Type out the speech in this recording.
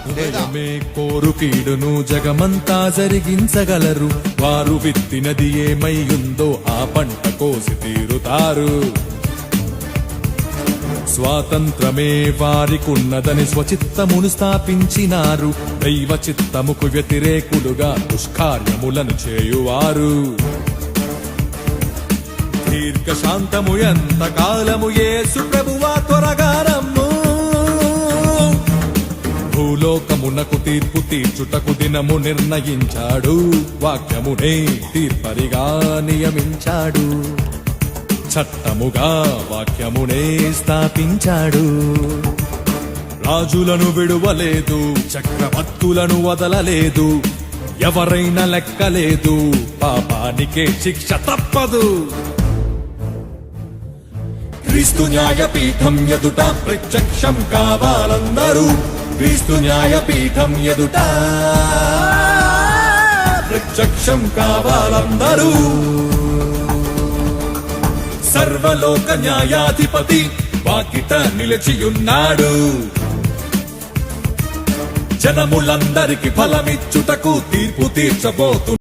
హృదయమే కోరు కీడును జగమంతా జరిగించగలరు. వారు విత్తినది ఏమై ఉందో ఆ పంట కోసి తీరుతారు. స్వాతంత్రమే వారికున్నదని స్వచిత్తమును స్థాపించినారు. దైవ చిత్తముకు వ్యతిరేకులుగా దుష్కార్యములను చేయువారు. దీర్ఘశాంతము ఎంత కాలము యేసు ప్రభువా త్వరగా రమ్ము. భూలోకమునకు తీర్పు తీర్చుటకు దినము నిర్ణయించాడు. వాక్యమునే తీర్పరిగా నియమించాడు. చట్టముగా వాక్యమునే స్థాపించాడు. రాజులను విడువలేదు, చక్రవర్తులను వదలలేదు. ఎవరైనా లెక్కలేదు, పాపానికే శిక్ష తప్పదు. క్రీస్తు న్యాయపీఠం ఎదుట ప్రత్యక్షం కావాలందరూ. క్రీస్తు న్యాయపీఠం ఎదుట ప్రత్యక్షం కావాలందరూ. సర్వలోక న్యాయాధిపతి వాకిట నిలిచియున్నాడు. జనములందరికి ఫలమిచ్చుటకు తీర్పు తీర్చబోతు